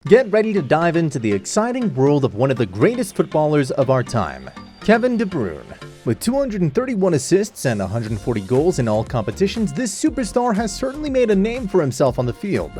Get ready to dive into the exciting world of one of the greatest footballers of our time, Kevin De Bruyne. With 231 assists and 140 goals in all competitions, this superstar has certainly made a name for himself on the field.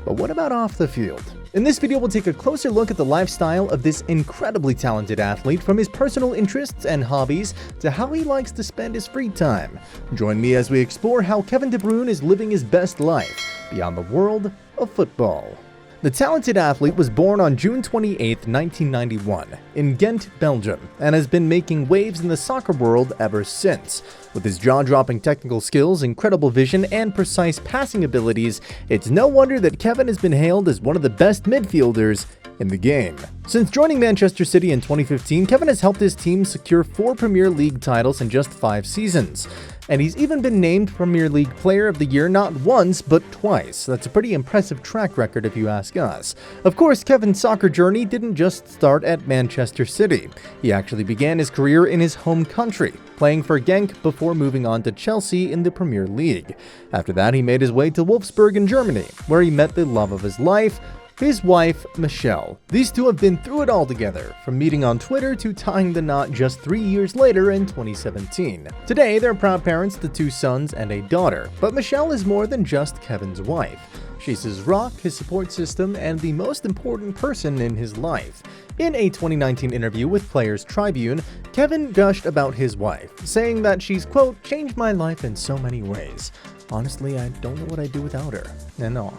But what about off the field? In this video, we'll take a closer look at the lifestyle of this incredibly talented athlete, from his personal interests and hobbies to how he likes to spend his free time. Join me as we explore how Kevin De Bruyne is living his best life beyond the world of football. The talented athlete was born on June 28, 1991, in Ghent, Belgium, and has been making waves in the soccer world ever since. With his jaw-dropping technical skills, incredible vision, and precise passing abilities, it's no wonder that Kevin has been hailed as one of the best midfielders in the game. Since joining Manchester City in 2015, Kevin has helped his team secure 4 Premier League titles in just 5 seasons. And he's even been named Premier League Player of the Year not once, but twice. That's a pretty impressive track record if you ask us. Of course, Kevin's soccer journey didn't just start at Manchester City. He actually began his career in his home country, playing for Genk before moving on to Chelsea in the Premier League. After that, he made his way to Wolfsburg in Germany, where he met the love of his life, his wife, Michelle. These two have been through it all together, from meeting on Twitter to tying the knot just 3 years later in 2017. Today, they're proud parents to 2 sons and a daughter, but Michelle is more than just Kevin's wife. She's his rock, his support system, and the most important person in his life. In a 2019 interview with Players Tribune, Kevin gushed about his wife, saying that she's, quote, "changed my life in so many ways. Honestly, I don't know what I'd do without her." And oh,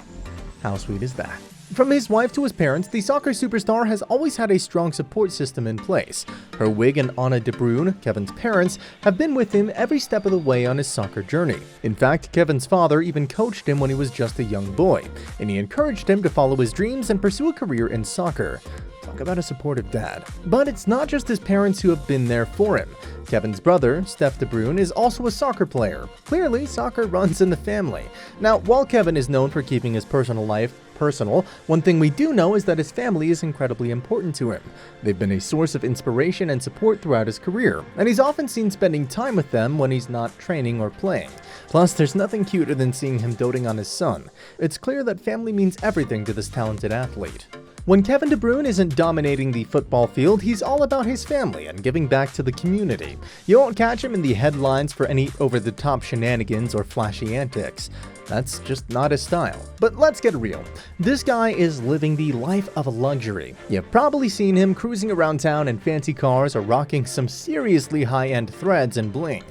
how sweet is that? From his wife to his parents, the soccer superstar has always had a strong support system in place. Herwig and Anna De Bruyne, Kevin's parents, have been with him every step of the way on his soccer journey. In fact, Kevin's father even coached him when he was just a young boy, and he encouraged him to follow his dreams and pursue a career in soccer. Talk about a supportive dad. But it's not just his parents who have been there for him. Kevin's brother, Steph De Bruyne, is also a soccer player. Clearly, soccer runs in the family. Now, while Kevin is known for keeping his personal life personal, one thing we do know is that his family is incredibly important to him. They've been a source of inspiration and support throughout his career, and he's often seen spending time with them when he's not training or playing. Plus, there's nothing cuter than seeing him doting on his son. It's clear that family means everything to this talented athlete. When Kevin De Bruyne isn't dominating the football field, he's all about his family and giving back to the community. You won't catch him in the headlines for any over-the-top shenanigans or flashy antics. That's just not his style. But let's get real. This guy is living the life of luxury. You've probably seen him cruising around town in fancy cars or rocking some seriously high-end threads and bling.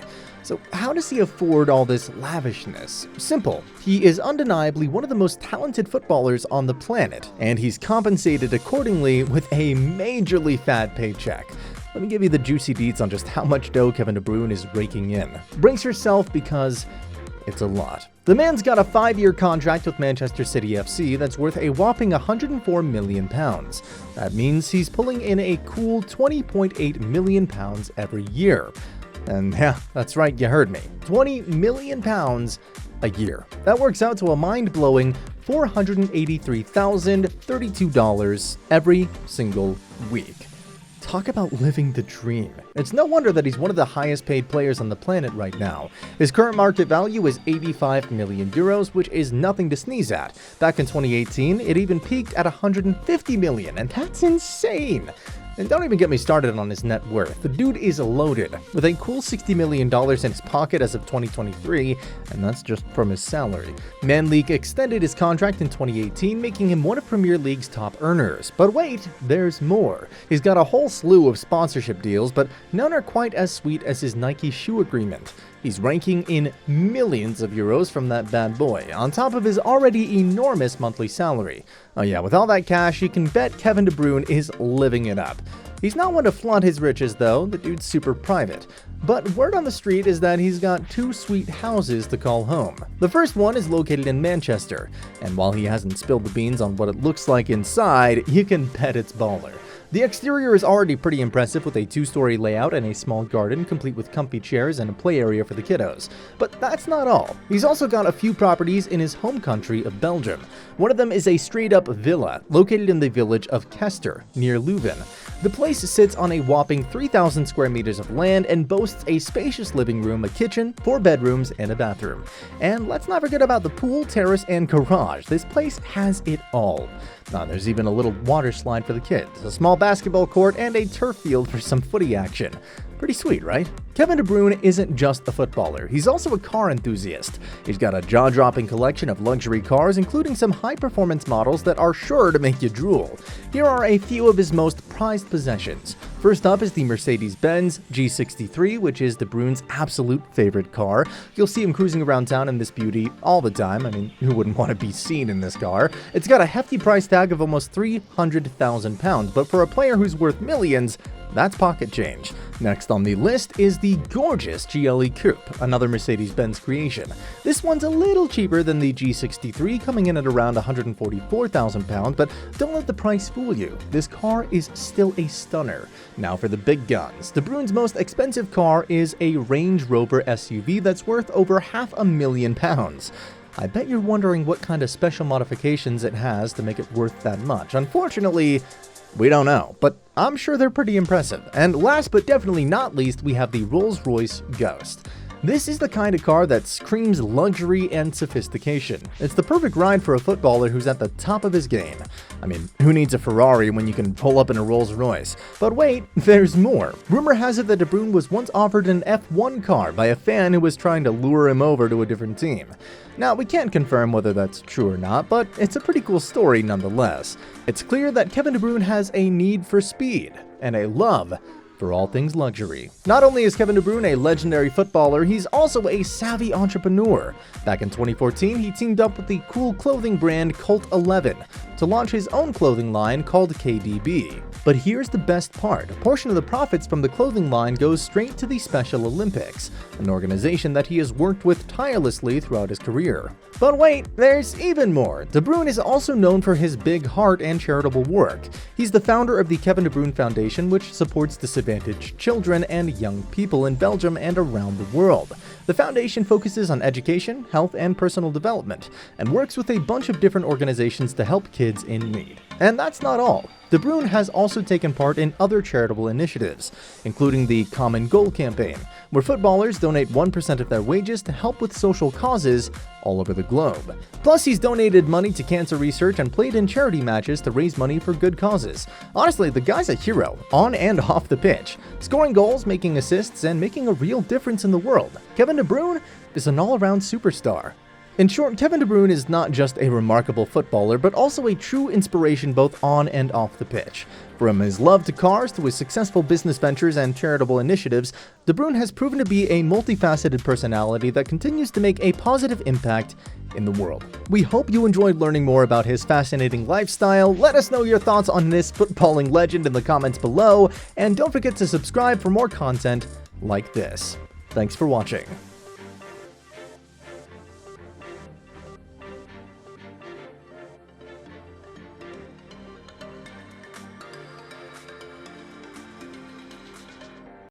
So how does he afford all this lavishness? Simple. He is undeniably one of the most talented footballers on the planet, and he's compensated accordingly with a majorly fat paycheck. Let me give you the juicy deets on just how much dough Kevin De Bruyne is raking in. Brace yourself, because it's a lot. The man's got a 5-year contract with Manchester City FC that's worth a whopping £104 million. That means he's pulling in a cool £20.8 million every year. And yeah, that's right, you heard me. £20 million a year. That works out to a mind-blowing $483,032 every single week. Talk about living the dream. It's no wonder that he's one of the highest paid players on the planet right now. His current market value is 85 million euros, which is nothing to sneeze at. Back in 2018, it even peaked at 150 million, and that's insane. And don't even get me started on his net worth. The dude is loaded, with a cool $60 million in his pocket as of 2023, and that's just from his salary. Manleague extended his contract in 2018, making him one of Premier League's top earners. But wait, there's more. He's got a whole slew of sponsorship deals, but none are quite as sweet as his Nike shoe agreement. He's ranking in millions of euros from that bad boy, on top of his already enormous monthly salary. Oh yeah, with all that cash, you can bet Kevin De Bruyne is living it up. He's not one to flaunt his riches though, the dude's super private. But word on the street is that he's got 2 sweet houses to call home. The first one is located in Manchester, and while he hasn't spilled the beans on what it looks like inside, you can bet it's baller. The exterior is already pretty impressive, with a 2-story layout and a small garden complete with comfy chairs and a play area for the kiddos. But that's not all. He's also got a few properties in his home country of Belgium. One of them is a straight-up villa located in the village of Kester, near Leuven. The place sits on a whopping 3,000 square meters of land and boasts a spacious living room, a kitchen, 4 bedrooms, and a bathroom. And let's not forget about the pool, terrace, and garage. This place has it all. There's even a little water slide for the kids, a small basketball court, and a turf field for some footy action. Pretty sweet, right? Kevin De Bruyne isn't just a footballer, he's also a car enthusiast. He's got a jaw-dropping collection of luxury cars, including some high-performance models that are sure to make you drool. Here are a few of his most prized possessions. First up is the Mercedes-Benz G63, which is De Bruyne's absolute favorite car. You'll see him cruising around town in this beauty all the time. I mean, who wouldn't want to be seen in this car? It's got a hefty price tag of almost £300,000, but for a player who's worth millions, that's pocket change. Next on the list is the gorgeous GLE Coupe, another Mercedes-Benz creation. This one's a little cheaper than the G63, coming in at around £144,000, but don't let the price fool you. This car is still a stunner. Now for the big guns. De Bruyne's most expensive car is a Range Rover SUV that's worth over £500,000. I bet you're wondering what kind of special modifications it has to make it worth that much. Unfortunately, we don't know, but I'm sure they're pretty impressive. And last but definitely not least, we have the Rolls-Royce Ghost. This is the kind of car that screams luxury and sophistication. It's the perfect ride for a footballer who's at the top of his game. I mean, who needs a Ferrari when you can pull up in a Rolls-Royce? But wait, there's more. Rumor has it that De Bruyne was once offered an F1 car by a fan who was trying to lure him over to a different team. Now, we can't confirm whether that's true or not, but it's a pretty cool story nonetheless. It's clear that Kevin De Bruyne has a need for speed and a love for all things luxury. Not only is Kevin De Bruyne a legendary footballer, he's also a savvy entrepreneur. Back in 2014, he teamed up with the cool clothing brand Cult 11 to launch his own clothing line called KDB. But here's the best part. A portion of the profits from the clothing line goes straight to the Special Olympics, an organization that he has worked with tirelessly throughout his career. But wait, there's even more. De Bruyne is also known for his big heart and charitable work. He's the founder of the Kevin De Bruyne Foundation, which supports disadvantaged children and young people in Belgium and around the world. The foundation focuses on education, health, and personal development, and works with a bunch of different organizations to help kids in need. And that's not all. De Bruyne has also taken part in other charitable initiatives, including the Common Goal campaign, where footballers donate 1% of their wages to help with social causes all over the globe. Plus, he's donated money to cancer research and played in charity matches to raise money for good causes. Honestly, the guy's a hero, on and off the pitch, scoring goals, making assists, and making a real difference in the world. Kevin De Bruyne is an all-around superstar. In short, Kevin De Bruyne is not just a remarkable footballer, but also a true inspiration both on and off the pitch. From his love to cars to his successful business ventures and charitable initiatives, De Bruyne has proven to be a multifaceted personality that continues to make a positive impact in the world. We hope you enjoyed learning more about his fascinating lifestyle. Let us know your thoughts on this footballing legend in the comments below, and don't forget to subscribe for more content like this. Thanks for watching.